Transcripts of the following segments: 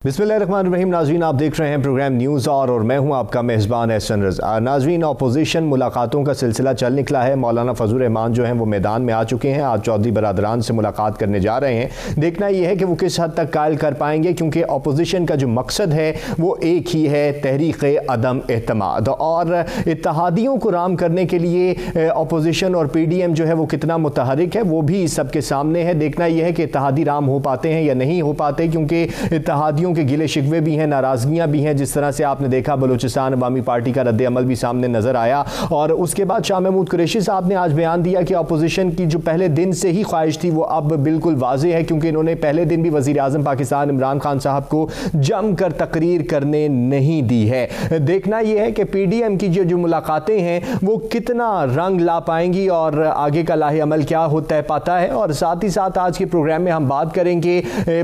बिस्मिल्लाहिर्रहमानिर्रहीम। नाज़रीन, आप देख रहे हैं प्रोग्राम न्यूज़ और मैं हूं आपका मेज़बान एहसन रज़ा। नाज़रीन, अपोजिशन मुलाकातों का सिलसिला चल निकला है। मौलाना फजल रहमान जो हैं वो मैदान में आ चुके हैं। आज चौधरी बरादरान से मुलाकात करने जा रहे हैं। देखना यह है कि वो किस हद तक कायल कर पाएंगे, क्योंकि अपोजिशन का जो मकसद है वो एक ही है, तहरीक अदम एतमाद। और इत्तेहादियों को राम करने के लिए अपोजिशन और PDM जो है वो कितना मुतहरिक है वो भी सबके सामने है। देखना यह है कि इत्तेहादी राम हो पाते हैं या नहीं हो पाते, क्योंकि इत्तेहादियों के गिले शिकवे भी हैं, नाराजगियां भी हैं। जिस तरह से आपने देखा बलूचिस्तान अवामी पार्टी का रद्द अमल भी सामने नजर आया। और उसके बाद शाह महमूद कुरैशी साहब ने आज बयान दिया कि अपोजिशन की जो पहले दिन से ही ख्वाहिश थी वो अब बिल्कुल वाज़ेह है, क्योंकि इन्होंने पहले दिन भी वज़ीर आज़म पाकिस्तान इमरान खान साहब को जमकर तकरीर करने नहीं दी है। देखना यह है कि PDM की जो मुलाकातें हैं वो कितना रंग ला पाएंगी और आगे का लाहे अमल क्या होता है पाता है। और साथ ही साथ आज के प्रोग्राम में हम बात करेंगे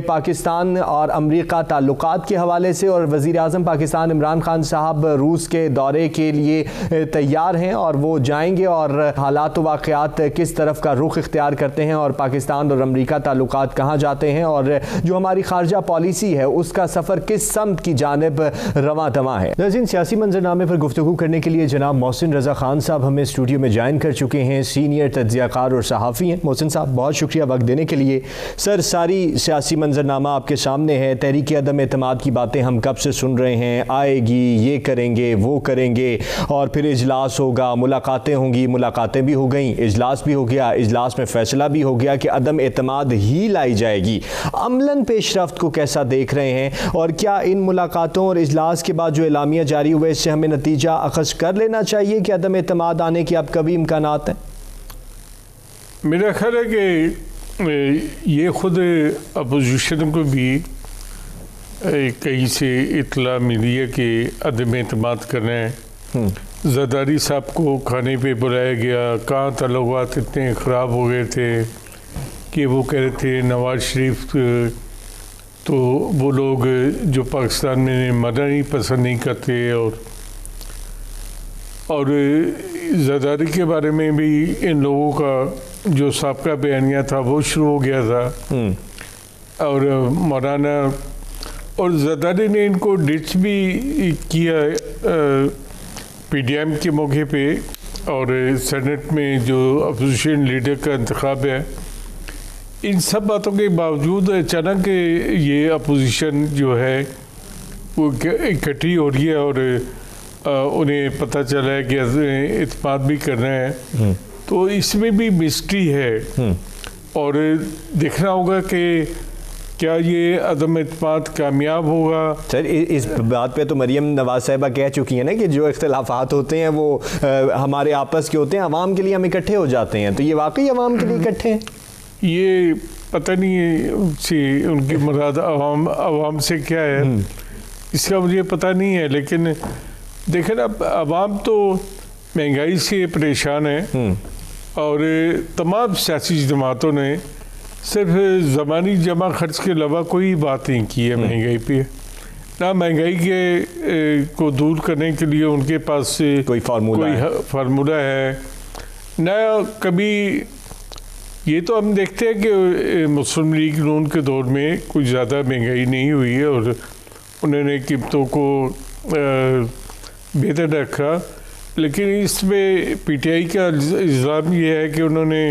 पाकिस्तान और अमरीका ताल्लुकात के हवाले से। और वज़ीर आज़म पाकिस्तान इमरान खान साहब रूस के दौरे के लिए तैयार हैं और वो जाएंगे और हालात वाक़यात किस तरफ का रुख इख्तियार करते हैं और पाकिस्तान और अमरीका ताल्लुकात कहाँ जाते हैं और जो हमारी खारजा पॉलिसी है उसका सफ़र किस समत की जानिब रवां दवा है। नाज़रीन, सियासी मंजरनामे पर गुफ्तगू करने के लिए जनाब मोहसिन रज़ा खान साहब हमें स्टूडियो में ज्वाइन कर चुके हैं। सीनियर तज्ज़ियाकार और सहाफ़ी हैं। मोहसिन साहब, बहुत शुक्रिया वक्त देने के लिए। सर, सारी सियासी मंजरनामा आपके सामने है। तहरीक अदम एतमाद की बातें हम कब से सुन रहे हैं, आएगी, ये करेंगे, वो करेंगे, और फिर इजलास होगा, मुलाकातें होंगी, मुलाकातें भी हो गई, इजलास भी हो गया, इजलास में फैसला भी हो गया कि अदम एतमाद ही लाई जाएगी। अमलन पेशरफ्त को कैसा देख रहे हैं और क्या इन मुलाकातों और इजलास के बाद जो एलामिया जारी हुए इससे हमें नतीजा अखज़ कर लेना चाहिए कि अदम एतमाद आने के अब कभी इम्कानात हैं? मेरा ख्याल है कि ये खुद अपोजिशन को भी कहीं से इतला मिली है कि अदम एतमाद करना है। ज़रदारी साहब को खाने पे बुलाया गया, कहाँ तल्लुकात इतने ख़राब हो गए थे कि वो कह रहे थे नवाज शरीफ तो वो लोग जो पाकिस्तान में मरना ही पसंद नहीं करते। और ज़रदारी के बारे में भी इन लोगों का जो साबका बयानिया था वो शुरू हो गया था। और मौलाना और ज़रदारी ने इनको डिच भी किया PDM के मौके पे। और सेनेट में जो अपोजिशन लीडर का इंतखाब है, इन सब बातों के बावजूद अचानक ये अपोजिशन जो है वो इकट्ठी हो रही है और उन्हें पता चला है कि इत्तेमाद भी करना है। तो इसमें भी मिस्ट्री है और देखना होगा कि क्या ये अदम एतमाद कामयाब होगा। सर, इस बात पे तो मरियम नवाज साहिबा कह चुकी हैं ना कि जो इख्तिलाफात होते हैं वो हमारे आपस के होते हैं, अवाम के लिए हम इकट्ठे हो जाते हैं। तो ये वाकई अवाम के लिए इकट्ठे हैं? ये पता नहीं है उनकी मुराद अवाम से क्या है, इसका मुझे पता नहीं है। लेकिन देखें ना, अवाम तो महंगाई से परेशान है और तमाम सियासी जमातों ने सिर्फ ज़बानी जमा खर्च के अलावा कोई बात नहीं की है महंगाई पे। ना महंगाई के को दूर करने के लिए उनके पास कोई फार्मूला है, ना कभी। ये तो हम देखते हैं कि मुस्लिम लीग नून के दौर में कुछ ज़्यादा महंगाई नहीं हुई है और उन्होंने कीमतों को बेहतर रखा। लेकिन इसमें PTI का इल्ज़ाम ये है कि उन्होंने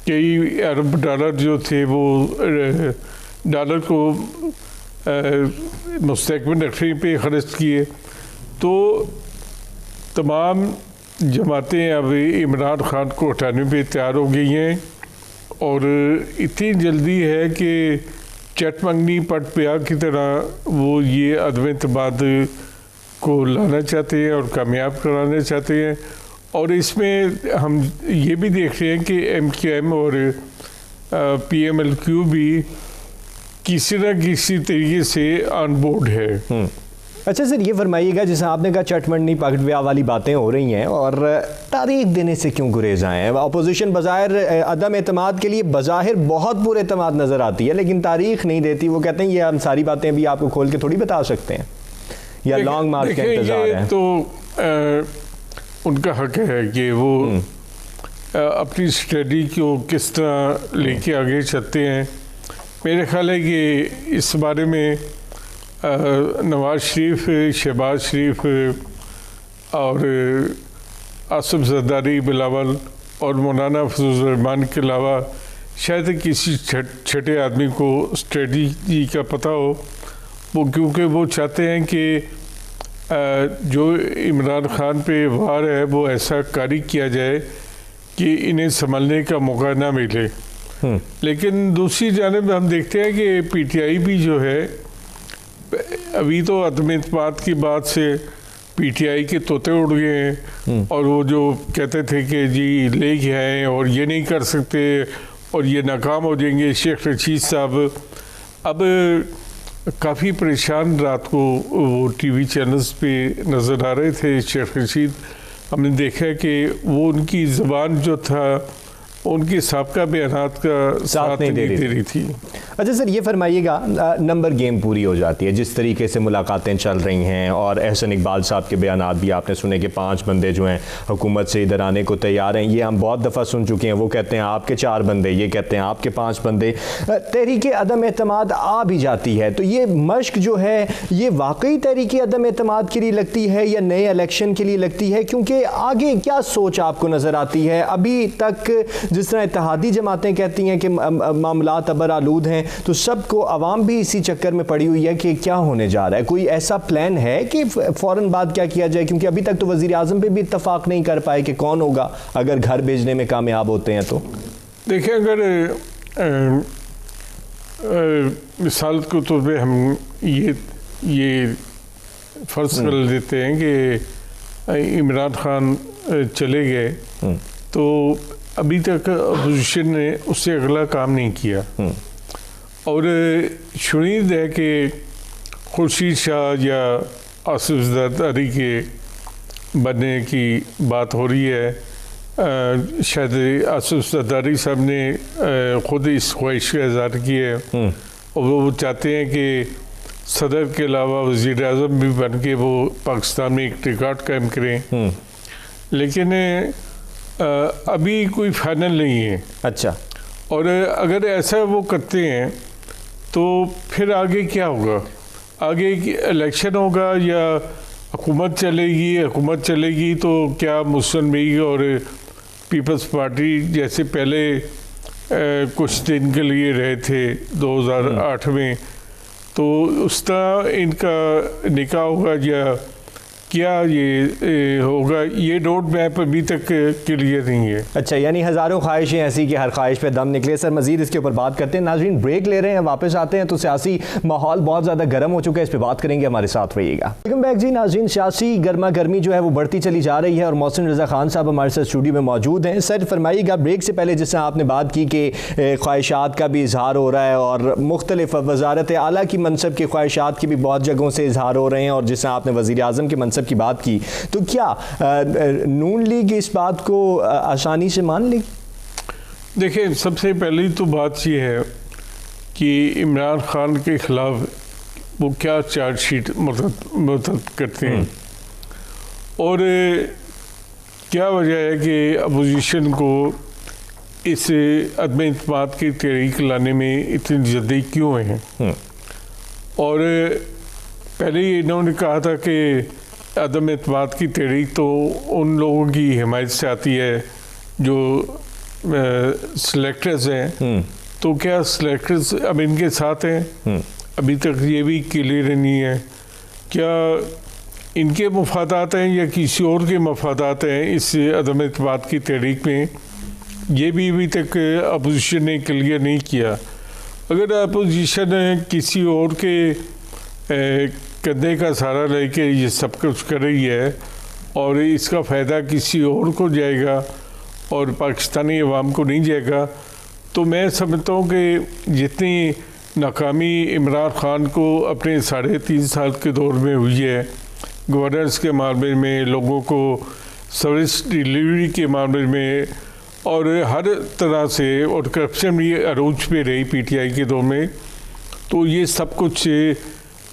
कई अरब डॉलर जो थे वो डॉलर को मुस्तकबिल रखने पे खर्च किए। तो तमाम जमातें अब इमरान खान को हटाने पे तैयार हो गई हैं और इतनी जल्दी है कि चट मंगनी पट प्यार की तरह वो ये अदम एतमाद को लाना चाहते हैं और कामयाब कराना चाहते हैं। और इसमें हम ये भी देख रहे हैं कि MQM और PMLQ भी किसी न किसी तरीके से ऑन बोर्ड है। अच्छा सर, ये फरमाइएगा, जैसे आपने कहा चटमंडी पकड़ ब्याह वाली बातें हो रही हैं और तारीख देने से क्यों गुरेज आए हैं? अपोजिशन बज़ाहिर अदम एतमाद के लिए बज़ाहिर बहुत पूरे एतमाद नज़र आती है, लेकिन तारीख नहीं देती। वो कहते हैं ये हम सारी बातें अभी आपको खोल के थोड़ी बता सकते हैं, या लॉन्ग मार्च का इंतजार है। तो उनका हक है कि वो अपनी स्टडी को किस तरह लेके आगे चलते हैं। मेरे ख्याल है कि इस बारे में नवाज शरीफ, शहबाज शरीफ और आसिफ जरदारी, बिलावल और मौलाना फजल रहमान के अलावा शायद किसी छठे आदमी को स्ट्रेटजी का पता हो, वो क्योंकि वो चाहते हैं कि जो इमरान खान पे वार है वो ऐसा कारी किया जाए कि इन्हें संभलने का मौका ना मिले। लेकिन दूसरी जानिब हम देखते हैं कि पीटीआई भी जो है, अभी तो अदम इत्मीनान की बात से पीटीआई के तोते उड़ गए हैं और वो जो कहते थे कि जी ले गए हैं और ये नहीं कर सकते और ये नाकाम हो जाएंगे, शेख रशीद साहब अब काफ़ी परेशान रात को वो टीवी चैनल्स पे नज़र आ रहे थे। शेख रशीद, हमने देखा कि वो उनकी ज़बान जो था उनकी साबका बयानात का साथ नहीं दे रही थी। अच्छा सर, ये फरमाइएगा, नंबर गेम पूरी हो जाती है जिस तरीके से मुलाकातें चल रही हैं और एहसन इकबाल साहब के बयानात भी आपने सुने कि 5 बंदे जो हैं हुकूमत से इधर आने को तैयार हैं। ये हम बहुत दफ़ा सुन चुके हैं। वो कहते हैं आपके 4 बंदे, ये कहते हैं आपके 5 बंदे। तहरीक अदम एतमाद आ भी जाती है, तो ये मश्क जो है ये वाकई तहरीक अदम एतमाद के लिए लगती है या नए इलेक्शन के लिए लगती है? क्योंकि आगे क्या सोच आपको नज़र आती है? अभी तक जिस तरह इत्तेहादी जमातें कहती हैं कि मामलात अबर आलूद हैं, तो सबको आवाम भी इसी चक्कर में पड़ी हुई है कि क्या होने जा रहा है। कोई ऐसा प्लान है कि फ़ौरन बाद क्या किया जाए? क्योंकि अभी तक तो वज़ीर आज़म पे भी इत्तफाक नहीं कर पाए कि कौन होगा अगर घर भेजने में कामयाब होते हैं। तो देखिए, अगर मिसाल के तौर पे हम ये फ़र्ज़ कर देते हैं कि इमरान खान चले गए, तो अभी तक अपोजिशन ने उससे अगला काम नहीं किया और शुनीद है कि खुर्शीद शाह या आसिफ जरदारी के बनने की बात हो रही है। शायद आसिफ जरदारी साहब ने ख़ुद इस ख्वाहिश का इज़हार किया है और वो चाहते हैं कि सदर के अलावा वज़ीर आज़म भी बन के वो पाकिस्तान में एक रिकॉर्ड कायम करें। लेकिन अभी कोई फाइनल नहीं है। अच्छा, और अगर ऐसा वो करते हैं तो फिर आगे क्या होगा? आगे इलेक्शन होगा या हुकूमत चलेगी? हुकूमत चलेगी तो क्या मुस्लिम लीग और पीपल्स पार्टी जैसे पहले कुछ दिन के लिए रहे थे 2008 में, तो उस तरह इनका निकाह होगा या क्या ये होगा? ये रोड मैप अभी तक क्लियर नहीं है। अच्छा, यानी हज़ारों ख्वाहिशें ऐसी कि हर ख्वाहिश पे दम निकले। सर, मज़ीद इसके ऊपर बात करते हैं। नाज़रीन, ब्रेक ले रहे हैं, वापस आते हैं तो सियासी माहौल बहुत ज़्यादा गर्म हो चुका है, इस पर बात करेंगे, हमारे साथ रहिएगा। वेलकम बैक जी। नाज़रीन, सियासी गर्मा गर्मी जो है वो बढ़ती चली जा रही है और मोहसिन रज़ा खान साहब हमारे साथ स्टूडियो में मौजूद हैं। सर, फरमाइएगा, ब्रेक से पहले जिससे आपने बात की कि ख्वाहिशात का भी इजहार हो रहा है और मुख्तलिफ वज़ारत आला की मनसब की ख्वाहिशात की भी बहुत जगहों से इजहार हो रहे हैं और जिससे आपने वज़ीर आज़म के मनसब की बात की, तो क्या नून लीग इस बात को आसानी से मान लेगी? देखिए, सबसे पहली तो बात यह है कि इमरान खान के खिलाफ वो क्या चार्जशीट मुतद करते हैं और क्या वजह है कि अपोजिशन को इस अदम इत्मीनान की तहरीक लाने में इतनी जल्दी क्यों है। और पहले इन्होंने कहा था कि अदम इत्मीनान की तहरीक तो उन लोगों की हिमायत से आती है जो सिलेक्टर्स हैं, तो क्या सिलेक्टर्स अब इनके साथ हैं? अभी तक ये भी क्लियर नहीं है। क्या इनके मफादात हैं या किसी और के मफादात हैं इस अदम इत्मीनान की तहरीक में? ये भी अभी तक अपोजिशन ने क्लियर नहीं किया। अगर अपोजिशन किसी और के कंधे का सहारा लेके ये सब कुछ कर रही है और इसका फ़ायदा किसी और को जाएगा और पाकिस्तानी अवाम को नहीं जाएगा, तो मैं समझता हूँ कि जितनी नाकामी इमरान खान को अपने 3.5 साल के दौर में हुई है, गवर्नेंस के मामले में, लोगों को सर्विस डिलीवरी के मामले में और हर तरह से, और करप्शन भी अरूज पे रही पीटीआई के दौर में, तो ये सब कुछ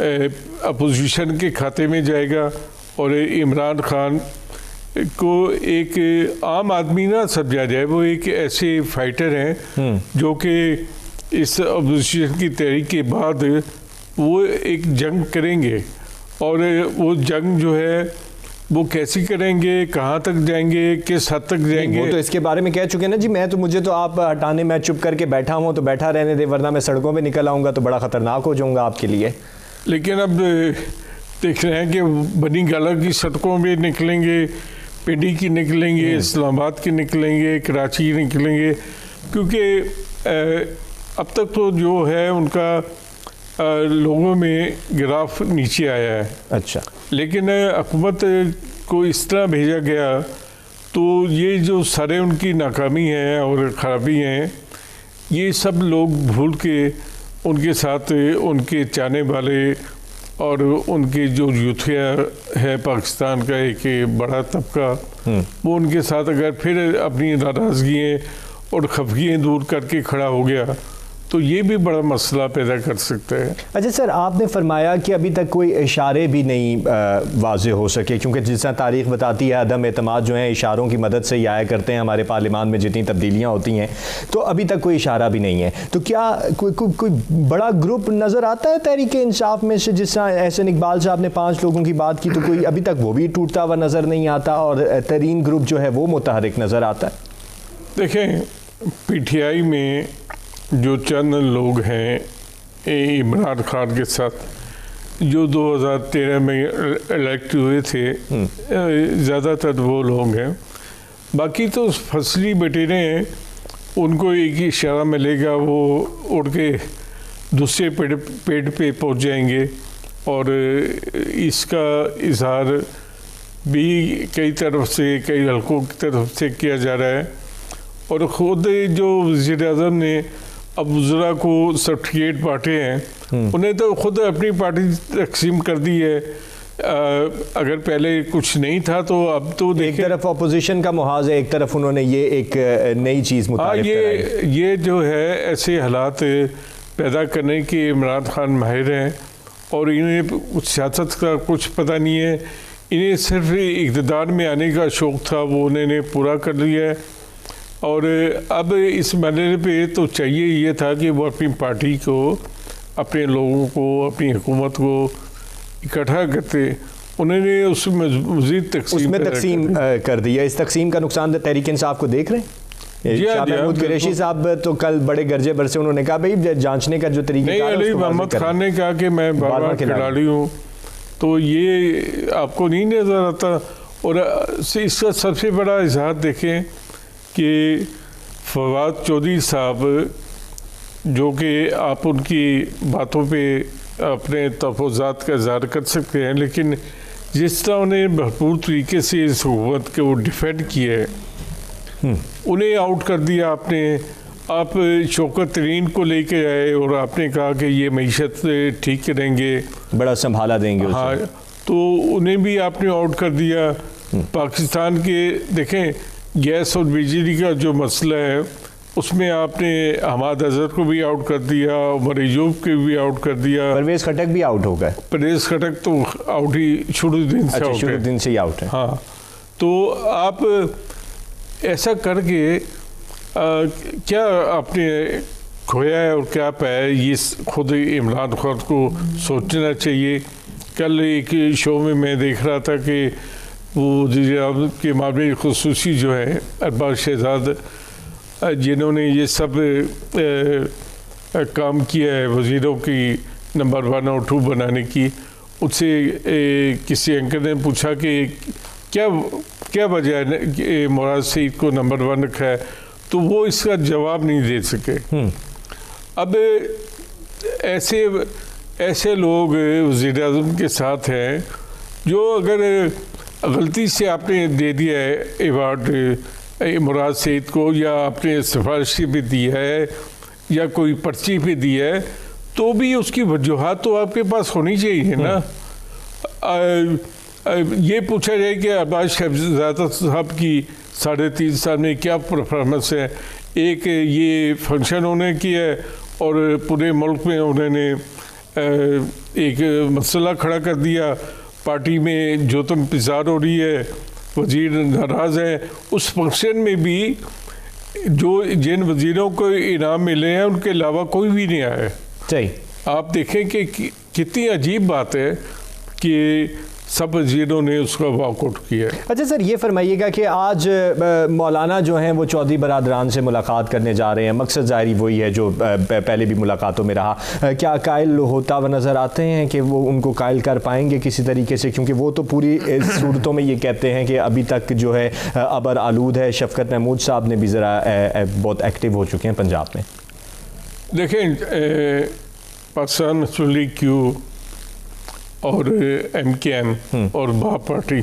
अपोजिशन के खाते में जाएगा और इमरान खान को एक आम आदमी ना समझा जाए। वो एक ऐसे फाइटर हैं जो कि इस अपोजिशन की तहरीक के बाद वो एक जंग करेंगे, और वो जंग जो है वो कैसी करेंगे, कहाँ तक जाएंगे, किस हद तक जाएंगे। वो तो इसके बारे में कह चुके हैं ना जी, मुझे तो आप हटाने, मैं चुप करके बैठा हूँ तो बैठा रहने दे, वरना मैं सड़कों पे निकल आऊँगा तो बड़ा ख़तरनाक हो जाऊँगा आपके लिए। लेकिन अब देख रहे हैं कि बनी गाला की सड़कों में निकलेंगे, पिंडी की निकलेंगे, इस्लामाबाद की निकलेंगे, कराची की निकलेंगे, क्योंकि अब तक तो जो है उनका लोगों में ग्राफ नीचे आया है। अच्छा, लेकिन हुकूमत को इस तरह भेजा गया तो ये जो सारे उनकी नाकामी है और ख़राबी हैं, ये सब लोग भूल के उनके साथ उनके चाहने वाले और उनके जो यूथिया है पाकिस्तान का एक बड़ा तबका, वो उनके साथ अगर फिर अपनी नाराज़गियाँ और खफगियाँ दूर करके खड़ा हो गया तो ये भी बड़ा मसला पैदा कर सकता है। अच्छा सर, आपने फरमाया कि अभी तक कोई इशारे भी नहीं वाज़े हो सके, क्योंकि जिस तरह तारीख बताती है अदम एतमाद जो है इशारों की मदद से ही आया करते हैं हमारे पार्लियामान में जितनी तब्दीलियाँ होती हैं, तो अभी तक कोई इशारा भी नहीं है। तो क्या कोई बड़ा ग्रुप नज़र आता है तहरीक इंसाफ में से? जिस तरह एहसन इकबाल साहब ने 5 लोगों की बात की, तो कोई अभी तक वो भी टूटता हुआ नज़र नहीं आता और तरीन ग्रुप जो है वो मुतहरिक नज़र आता है? देखें, PTI में जो चंद लोग हैं इमरान खान के साथ जो 2013 में इलेक्ट हुए थे, ज़्यादातर वो लोग हैं। बाकी तो फसली बटेरे हैं, उनको एक ही इशारा मिलेगा, वो उड़ के दूसरे पेड़ पे पहुंच जाएंगे। और इसका इजहार भी कई तरफ से, कई हलकों की तरफ से किया जा रहा है। और ख़ुद जो वज़ीर-ए-आज़म ने अब वज़रा को सर्टिफिकेट बांटे हैं, उन्हें तो खुद अपनी पार्टी तकसीम कर दी है। अगर पहले कुछ नहीं था तो अब तो एक तरफ अपोजिशन का मुहाज है, एक तरफ उन्होंने ये एक नई चीज़ मुतारिफ कराई। ये जो है ऐसे हालात पैदा करने के इमरान खान माहिर हैं, और इन्हें सियासत का कुछ पता नहीं है। इन्हें सिर्फ इक़्तिदार में आने का शौक़ था, वो उन्होंने पूरा कर लिया है। और अब इस मरहले पे तो चाहिए ये था कि वो अपनी पार्टी को, अपने लोगों को, अपनी हुकूमत को इकट्ठा करते। उन्होंने उसमें मज़ीद तकसीम कर दिया। इस तकसीम का नुकसान तहरीक इंसाफ को देख रहे हैं? शाह महमूद कुरैशी साहब तो कल बड़े गर्जे भर से उन्होंने कहा भाई जांचने का जो तरीका है। अली मोहम्मद खान ने कहा कि मैं बार-बार खिलाड़ी हूँ, तो ये आपको नहीं नज़र आता। और इसका सबसे बड़ा इजहार देखें कि फवाद चौधरी साहब, जो कि आप उनकी बातों पे अपने तफज़ात का इज़हार कर सकते हैं, लेकिन जिस तरह उन्हें भरपूर तरीके से इस हुकूमत के वो डिफेंड किए है, उन्हें आउट कर दिया आपने। आप शौकत तरीन को लेके आए और आपने कहा कि ये मईशत ठीक करेंगे, बड़ा संभाला देंगे। हाँ, तो उन्हें भी आपने आउट कर दिया। पाकिस्तान के देखें गैस और बिजली का जो मसला है, उसमें आपने हमाद अजहर को भी आउट कर दिया, उमर अयूब को भी आउट कर दिया। परवेज़ खटक भी आउट हो गए। परवेज़ खटक तो आउट ही शुरू दिन से आउट है। हाँ, तो आप ऐसा करके क्या आपने खोया है और क्या पाया, ये खुद इमरान खान को सोचना चाहिए। कल एक शो में मैं देख रहा था कि वो वज़ीर-ए-आज़म के मामले ख़ुसूसी जो है अरबाज शहज़ाद, जिन्होंने ये सब काम किया है वज़ीरों की नंबर 1 और 2 बनाने की, उससे किसी एंकर ने पूछा कि क्या वजह है कि मुराद सईद को नंबर 1 रखा है, तो वो इसका जवाब नहीं दे सके। अब ऐसे लोग वज़ीर-ए-आज़म के साथ हैं, जो अगर गलती से आपने दे दिया है अवार्ड मुराद सईद को, या आपने सिफारिश भी दी है या कोई पर्ची भी दी है, तो भी उसकी वजूहात तो आपके पास होनी चाहिए ना। ये पूछा जाए कि अरबाज शहज़ाद साहब की 3.5 साल में क्या परफॉर्मेंस है। एक ये फंक्शन उन्होंने किया है और पूरे मुल्क में उन्होंने एक मसला खड़ा कर दिया, पार्टी में जो तुम पिजार हो रही है, वज़ीर नाराज़ है। उस फंक्शन में भी जिन वज़ीरों को इनाम मिले हैं उनके अलावा कोई भी नहीं आया। सही, आप देखें कि कितनी अजीब बात है कि सब वजीरों ने उसका वॉकआउट किया है। अच्छा सर, ये फरमाइएगा कि आज मौलाना जो हैं वो चौधरी बरादरान से मुलाकात करने जा रहे हैं, मकसद ज़ाहिर वही है जो पहले भी मुलाकातों में रहा। क्या कायल होता हुआ नज़र आते हैं कि वो उनको कायल कर पाएंगे किसी तरीके से, क्योंकि वो तो पूरी सूरतों में ये कहते हैं कि अभी तक जो है अबर आलूद है। शफकत महमूद साहब ने भी ज़रा बहुत एक्टिव हो चुके हैं पंजाब में। देखें, पाकिस्तान मुस्लिम लीग क्यू और MKM और बाप पार्टी,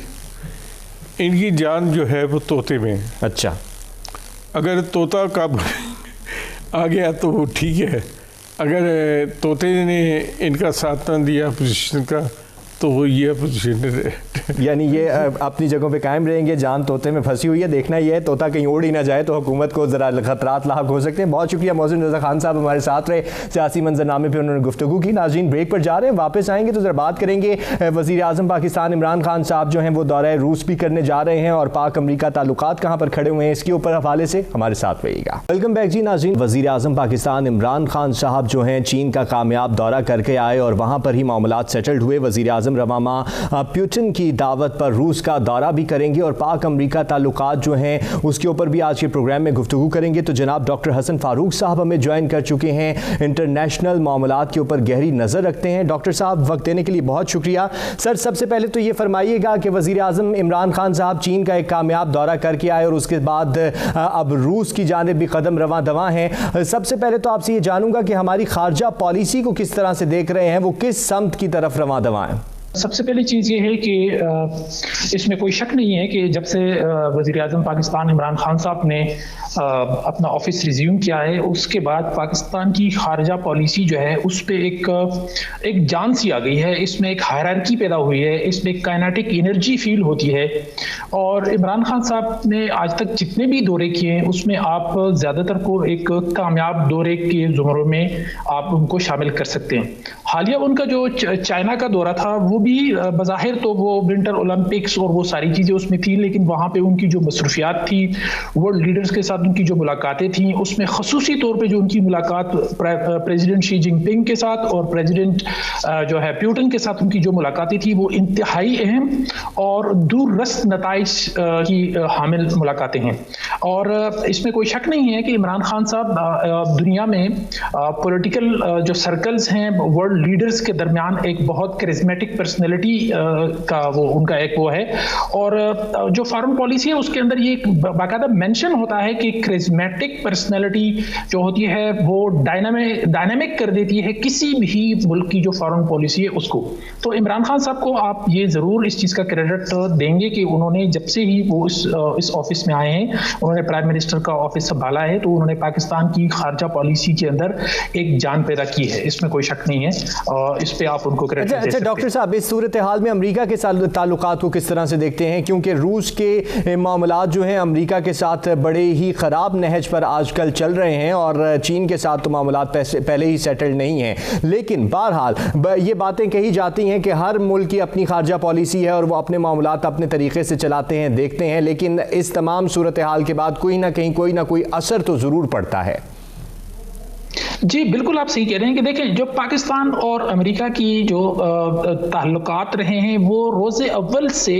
इनकी जान जो है वो तोते में है। अच्छा, अगर तोता कब आ गया तो वो ठीक है, अगर तोते ने इनका साथ न दिया अपोजिशन का तो वो ये अपोजिशन है। यानी ये अपनी जगहों पे कायम रहेंगे, जान तोते में फंसी हुई है। देखना ये है तोता कहीं उड़ ही ना जाए तो हुकूमत को ज़रा खतरात लाक हो सकते हैं। बहुत शुक्रिया मोहसिन रज़ा खान साहब हमारे साथ रहे, सियासी मंजरनामे पे उन्होंने गुफ्तगू की। नाज़रीन ब्रेक पर जा रहे हैं, वापस आएंगे तो ज़रा बात करेंगे। वज़ीर आज़म पाकिस्तान इमरान खान साहब जो हैं वो दौरा रूस भी करने जा रहे हैं और पाक अमरीका ताल्लुकात कहाँ पर खड़े हुए हैं इसके ऊपर हवाले से हमारे साथ रहिएगा। वेलकम बैक जी नाज़रीन। वज़ीर आज़म पाकिस्तान इमरान खान साहब जो हैं चीन का कामयाब दौरा करके आए और वहाँ पर ही मामलात सेटल्ड हुए। वज़ीर आज़म रवामा पुतिन की दावत पर रूस का दौरा भी करेंगे और पाक अमरीका ताल्लुकात जो हैं उसके ऊपर भी आज के प्रोग्राम में गुफ्तगू करेंगे। तो जनाब डॉक्टर हसन फारूक साहब हमें ज्वाइन कर चुके हैं, इंटरनेशनल मामलात के ऊपर गहरी नज़र रखते हैं। डॉक्टर साहब वक्त देने के लिए बहुत शुक्रिया। सर, सबसे पहले तो ये फरमाइएगा कि वज़ीर आज़म इमरान खान साहब चीन का एक कामयाब दौरा करके आए और उसके बाद अब रूस की जानिब भी कदम रवां दवां हैं। सबसे पहले तो आपसे ये जानूंगा कि हमारी खारजा पॉलिसी को किस तरह से देख रहे हैं, वो किस समत की तरफ रवां दवां है? सबसे पहली चीज़ ये है कि इसमें कोई शक नहीं है कि जब से वज़ीर आज़म पाकिस्तान इमरान खान साहब ने अपना ऑफिस रिज्यूम किया है उसके बाद पाकिस्तान की खारजा पॉलिसी जो है उस पर एक जान सी आ गई है। इसमें एक हायरार्की पैदा हुई है, इसमें एक काइनेटिक एनर्जी फील होती है। और इमरान खान साहब ने आज तक जितने भी दौरे किए हैं उसमें आप ज़्यादातर को एक कामयाब दौरे के ज़ुमरों में आप उनको शामिल कर सकते हैं। हालिया उनका जो चाइना का दौरा था वो भी बज़ाहिर तो वो विंटर ओलंपिक्स और वो सारी चीज़ें उसमें थी, लेकिन वहाँ पे उनकी जो मसरूफियात थी, वर्ल्ड लीडर्स के साथ उनकी जो मुलाकातें थी, उसमें खसूसी तौर पे जो उनकी मुलाकात प्रेसिडेंट शी जिनपिंग के साथ और प्रेसिडेंट जो है पुतिन के साथ उनकी जो मुलाकातें थी वो इंतहाई अहम और दूररस्त नताइज की हामिल मुलाकातें हैं। और इसमें कोई शक नहीं है कि इमरान खान साहब दुनिया में पॉलिटिकल जो सर्कल्स हैं वर्ल्ड लीडर्स के दरमियान एक बहुत करिस्मेटिक पर्सनैलिटी का वो उनका एक वो है। और जो फॉरेन पॉलिसी है उसके अंदर ये बाकायदा मेंशन होता है कि करिस्मेटिक पर्सनैलिटी जो होती है वो डायनामिक कर देती है किसी भी मुल्क की जो फॉरेन पॉलिसी है उसको। तो इमरान खान साहब को आप ये ज़रूर इस चीज़ का क्रेडिट देंगे कि उन्होंने जब से ही वो इस ऑफिस में आए हैं, उन्होंने प्राइम मिनिस्टर का ऑफिस संभाला है, तो उन्होंने पाकिस्तान की खारजा पॉलिसी के अंदर एक जान पैदा की है, इसमें कोई शक नहीं है। इस पे आप उनको क्रेडिट दे सकते हैं। डॉक्टर साहब, इस सूरत हाल में अमेरिका के साथ ताल्लुकात को किस तरह से देखते हैं, क्योंकि रूस के मामलात जो हैं अमेरिका के साथ बड़े ही ख़राब नहज पर आजकल चल रहे हैं और चीन के साथ तो मामलात पहले ही सेटल्ड नहीं हैं, लेकिन बहरहाल ये बातें कही जाती हैं कि हर मुल्क की अपनी खारजा पॉलिसी है और वो अपने मामलात अपने तरीके से चलाते हैं, देखते हैं, लेकिन इस तमाम सूरत हाल के बाद कोई ना कहीं कोई ना कोई असर तो ज़रूर पड़ता है। जी बिल्कुल, आप सही कह रहे हैं कि देखें जो पाकिस्तान और अमेरिका की जो ताल्लुकात रहे हैं वो रोज़े अव्वल से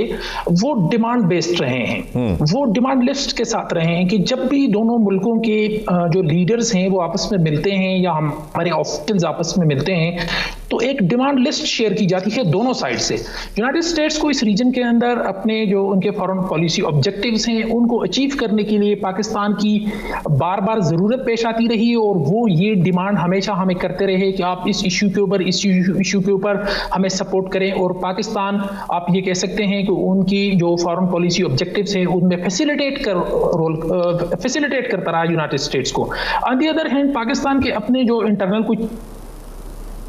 वो डिमांड बेस्ड रहे हैं, वो डिमांड लिस्ट के साथ रहे हैं कि जब भी दोनों मुल्कों के जो लीडर्स हैं वो आपस में मिलते हैं या हमारे ऑफिशियल्स आपस में मिलते हैं तो एक डिमांड लिस्ट शेयर की जाती है दोनों साइड से। यूनाइटेड स्टेट्स को इस रीजन के अंदर अपने जो उनके फॉरेन पॉलिसी ऑब्जेक्टिव्स हैं उनको अचीव करने के लिए पाकिस्तान की बार बार ज़रूरत पेश आती रही और वो ये डिमांड हमेशा हमें करते रहे कि आप इस इशू के ऊपर हमें सपोर्ट करें। और पाकिस्तान आप ये कह सकते हैं कि उनकी जो फॉरेन पॉलिसी ऑब्जेक्टिव्स हैं उनमें फैसिलिटेट करता रहा यूनाइटेड स्टेट्स को। On the other hand Pakistan के अपने जो इंटरनल कुछ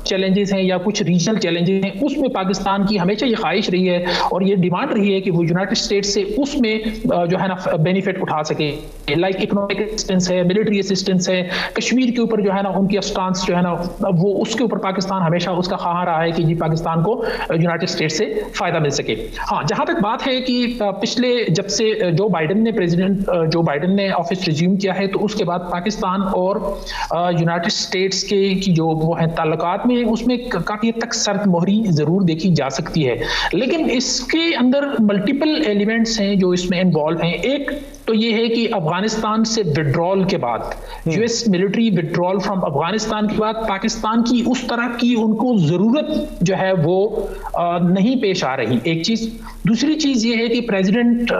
चैलेंजेस हैं या कुछ रीजनल चैलेंजेस हैं उसमें पाकिस्तान की हमेशा ये ख्वाहिश रही है और ये डिमांड रही है कि वो यूनाइटेड स्टेट्स से उसमें जो है ना बेनिफिट उठा सके, लाइक इकोनॉमिक असिस्टेंस है, मिलिट्री असिस्टेंस है, कश्मीर के ऊपर जो है ना उनकी स्टांस जो है ना वो उसके ऊपर पाकिस्तान हमेशा उसका ख्वाह रहा है कि जी पाकिस्तान को यूनाइटेड स्टेट्स से फ़ायदा मिल सके। हाँ, जहाँ तक बात है कि पिछले जब से प्रेसिडेंट जो बाइडन ने ऑफिस रिज्यूम किया है तो उसके बाद पाकिस्तान और यूनाइटेड स्टेट्स के की जो वो है ताल्लुकात में है उसमें काफी हद तक सर्द मोहरी जरूर देखी जा सकती है, लेकिन इसके अंदर मल्टीपल एलिमेंट्स हैं जो इसमें इन्वॉल्व हैं। एक तो ये है कि अफगानिस्तान से विड्रॉल के बाद, US military withdrawal from Afghanistan के बाद पाकिस्तान की उस तरह की उनको जरूरत जो है वो नहीं पेश आ रही, एक चीज। दूसरी चीज ये है कि प्रेसिडेंट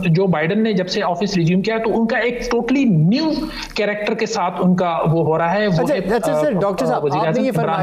जो बाइडेन ने जब से ऑफिस रिज्यूम किया तो उनका एक टोटली न्यू कैरेक्टर के साथ उनका वो हो रहा है। अच्छा सर, डॉक्टर साहब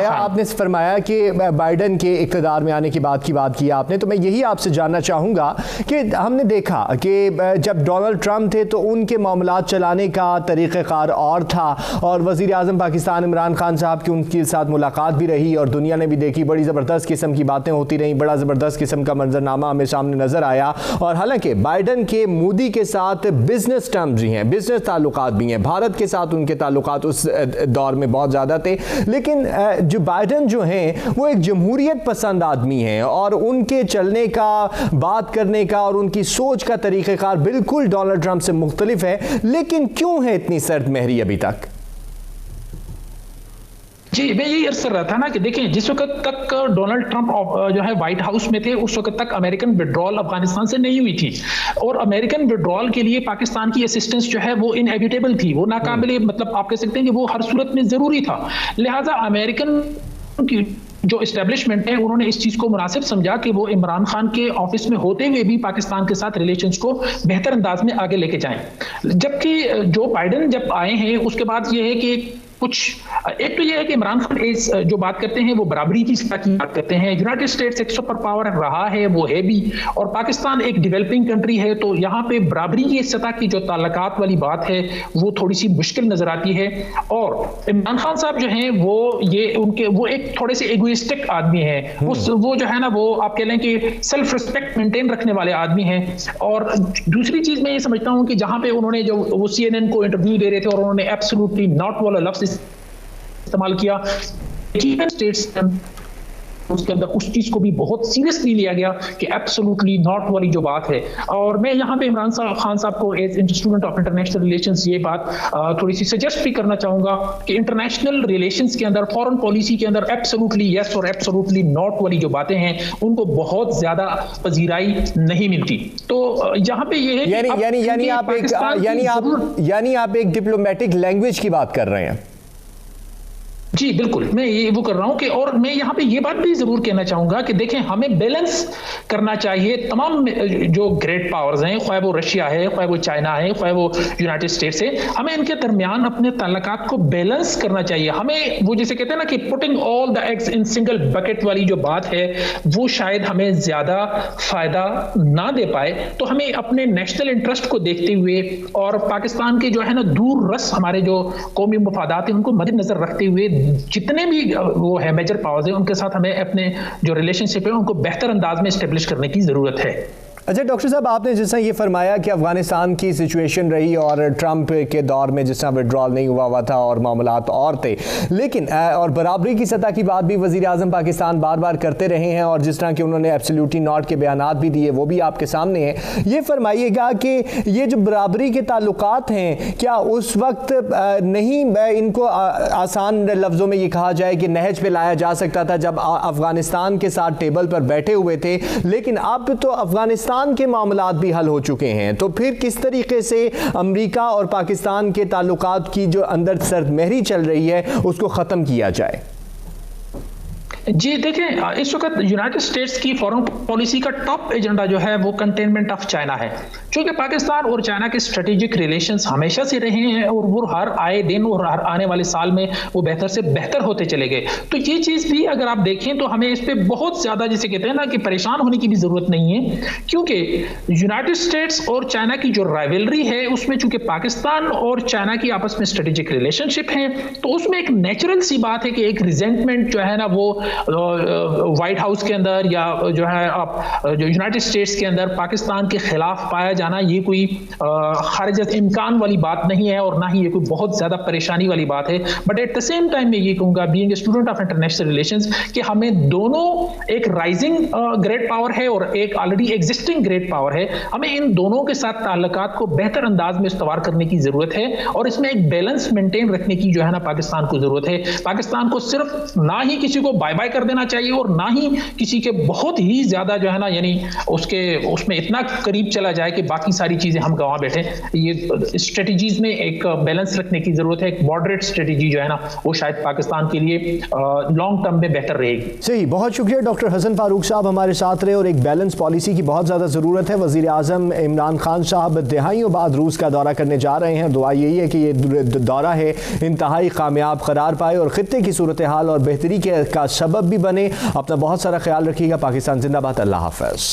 आपने फरमाया कि बाइडेन के इक़्तिदार में आने की बात की आपने, तो मैं यही आपसे जानना चाहूंगा कि हमने देखा कि जब डोनाल्ड ट्रंप थे तो उनके मामलात चलाने का तरीक़ेकार और था, और वज़ीर आज़म पाकिस्तान इमरान खान साहब की उनके साथ मुलाकात भी रही और दुनिया ने भी देखी, बड़ी ज़बरदस्त किस्म की बातें होती रहीं, बड़ा ज़बरदस्त किस्म का मंजरनामा हमें सामने नज़र आया। और हालांकि बाइडेन के मोदी के साथ बिजनेस टर्म्स भी हैं, बिजनेस ताल्लुकात भी हैं, भारत के साथ उनके ताल्लुकात उस दौर में बहुत ज़्यादा थे, लेकिन जो बाइडेन जो हैं वो एक जमहूरियत पसंद आदमी हैं और उनके चलने का, बात करने का और उनकी सोच का तरीक़ेकार बिल्कुल डोनाल्ड ट्रंप से मुख्तलिफ है। लेकिन क्यों है इतनी सर्द महरी अभी तक? जी, मैं यही अर्ज कर रहा था ना कि देखें, जिस वक्त तक डोनाल्ड ट्रंप जो है व्हाइट हाउस में थे उस वक्त तक अमेरिकन विड्रॉल अफगानिस्तान से नहीं हुई थी, और अमेरिकन विड्रॉल के लिए पाकिस्तान की असिस्टेंस जो है वो इनएविटेबल थी, वो नाकाबिले, मतलब आप कह सकते हैं कि वो हर सूरत में जरूरी था। लिहाजा अमेरिकन की जो इस्टेब्लिशमेंट है उन्होंने इस चीज को मुनासिब समझा कि वो इमरान खान के ऑफिस में होते हुए भी पाकिस्तान के साथ रिलेशंस को बेहतर अंदाज में आगे लेके जाएं। जबकि जो बाइडेन जब आए हैं उसके बाद ये है कि कुछ, एक तो ये है कि इमरान खान जो बात करते हैं वो बराबरी की सतह की बात करते हैं। यूनाइटेड स्टेट्स एक सुपर पावर रहा है, वो है भी, और पाकिस्तान एक डेवलपिंग कंट्री है, तो यहाँ पे बराबरी की सतह की जो ताल्लुकात वाली बात है वो थोड़ी सी मुश्किल नजर आती है। और इमरान खान साहब जो हैं वो एक थोड़े से एगोइस्टिक आदमी हैं, वो जो है ना वो आप कह लें कि सेल्फ रिस्पेक्ट मेंटेन रखने वाले आदमी हैं। और दूसरी चीज मैं ये समझता हूँ कि जहाँ पे उन्होंने जो वो CNN को इंटरव्यू दे रहे थे और उन्होंने एब्सोल्युटली नॉट वाला लफ्ज इस्तेमाल किया, स्टेट्स उसके अंदर उस चीज को भी बहुत सीरियसली लिया गया कि एब्सोल्युटली नॉट वाली जो बात है। और मैं यहाँ पे इमरान खान साहब को as instrument of international relations ये बात थोड़ी सी सजेस्ट भी करना चाहूंगा कि इंटरनेशनल रिलेशंस के अंदर, फॉरेन पॉलिसी के अंदर एब्सोल्युटली यस और एब्सोल्युटली नॉट वाली जो बातें हैं उनको बहुत ज्यादा पजीराई नहीं मिलती। तो यहाँ पे ये है यानी आप एक डिप्लोमेटिक लैंग्वेज की बात कर रहे हैं। जी बिल्कुल, मैं ये वो कर रहा हूं कि, और मैं यहाँ पे ये बात भी जरूर कहना चाहूंगा कि देखें, हमें बैलेंस करना चाहिए तमाम जो ग्रेट पावर्स हैं, ख्वाह वो रशिया है, ख्वाह वो चाइना है, ख्वाह वो यूनाइटेड स्टेट्स है, हमें इनके दरमियान अपने ताल्लुकात को बैलेंस करना चाहिए। हमें वो जैसे कहते हैं ना कि putting all the eggs in single bucket वाली जो बात है वो शायद हमें ज्यादा फायदा ना दे पाए। तो हमें अपने नेशनल इंटरेस्ट को देखते हुए और पाकिस्तान के जो है ना दूर रस हमारे जो कौमी मफादात हैं उनको मद्देनजर रखते हुए जितने भी वो है मेजर पावर्स हैं उनके साथ हमें अपने जो रिलेशनशिप है उनको बेहतर अंदाज में एस्टेब्लिश करने की जरूरत है। अच्छा डॉक्टर साहब, आपने जिस तरह ये फरमाया कि अफगानिस्तान की सिचुएशन रही और ट्रंप के दौर में जिस तरह विड्रॉल नहीं हुआ था और मामलात और थे, लेकिन और बराबरी की सतह की बात भी वज़ीर आज़म पाकिस्तान बार बार करते रहे हैं और जिस तरह के उन्होंने एब्सोल्युटली नॉट के बयानात भी दिए वो भी आपके सामने हैं। ये फरमाइएगा कि ये जो बराबरी के ताल्लुकात हैं, क्या उस वक्त नहीं इनको आसान लफ्ज़ों में ये कहा जाए कि नहज पे लाया जा सकता था जब अफगानिस्तान के साथ टेबल पर बैठे हुए थे, लेकिन अब तो अफगानिस्तान के मामलात भी हल हो चुके हैं, तो फिर किस तरीके से अमेरिका और पाकिस्तान के ताल्लुकात की जो अंदर सर्द महरी चल रही है उसको ख़त्म किया जाए? जी देखें, इस वक्त यूनाइटेड स्टेट्स की फॉरेन पॉलिसी का टॉप एजेंडा जो है वो कंटेनमेंट ऑफ चाइना है, क्योंकि पाकिस्तान और चाइना के स्ट्रेटेजिक रिलेशंस हमेशा से रहे हैं और वो हर आए दिन और हर आने वाले साल में वो बेहतर से बेहतर होते चले गए। तो ये चीज़ भी अगर आप देखें तो हमें इस पर बहुत ज़्यादा जिसे कहते हैं ना कि परेशान होने की भी ज़रूरत नहीं है, क्योंकि यूनाइटेड स्टेट्स और चाइना की जो राइवलरी है उसमें चूंकि पाकिस्तान और चाइना की आपस में स्ट्रेटेजिक रिलेशनशिप है, तो उसमें एक नेचुरल सी बात है कि एक रिजेंटमेंट जो है ना वो व्हाइट हाउस के अंदर या जो है आप जो यूनाइटेड स्टेट्स के अंदर पाकिस्तान के खिलाफ पाया जाना ये कोई खारिज इम्कान वाली बात नहीं है और ना ही ये कोई बहुत ज्यादा परेशानी वाली बात है। But at the same time मैं ये कहूंगा being a student of international relations कि हमें दोनों एक राइजिंग ग्रेट पावर है और एक ऑलरेडी एग्जिस्टिंग ग्रेट पावर है, हमें इन दोनों के साथ ताल्लुकात को बेहतर अंदाज में इस्तवार करने की जरूरत है और इसमें एक बैलेंस मेंटेन रखने की जो है ना पाकिस्तान को जरूरत है। पाकिस्तान को सिर्फ ना ही किसी को बाय बाय कर देना चाहिए और ना ही किसी के बहुत ही ज्यादा जो है ना यानी उसमें इतना करीब चला जाए कि बाकी सारी चीजें हम गंवा बैठे। ये स्ट्रेटजीज में एक बैलेंस रखने की जरूरत है, एक मॉडरेट स्ट्रेटजी जो है ना वो शायद पाकिस्तान के लिए लॉन्ग टर्म में बेहतर रहेगी। सही, बहुत शुक्रिया डॉक्टर हसन फारूक साहब हमारे साथ रहे। और एक बैलेंस पॉलिसी की बहुत ज़्यादा ज़रूरत है। वज़ीर आज़म इमरान खान साहब दिहाइयों बाद रूस का दौरा करने जा रहे हैं। दुआ यही है कि ये दौरा है इंतहाई कामयाब करार पाए और ख़ित्ते की सूरत हाल और बेहतरी का सबब भी बने। अपना बहुत सारा ख्याल रखिएगा। पाकिस्तान जिंदाबाद। अल्लाह हाफ़िज़।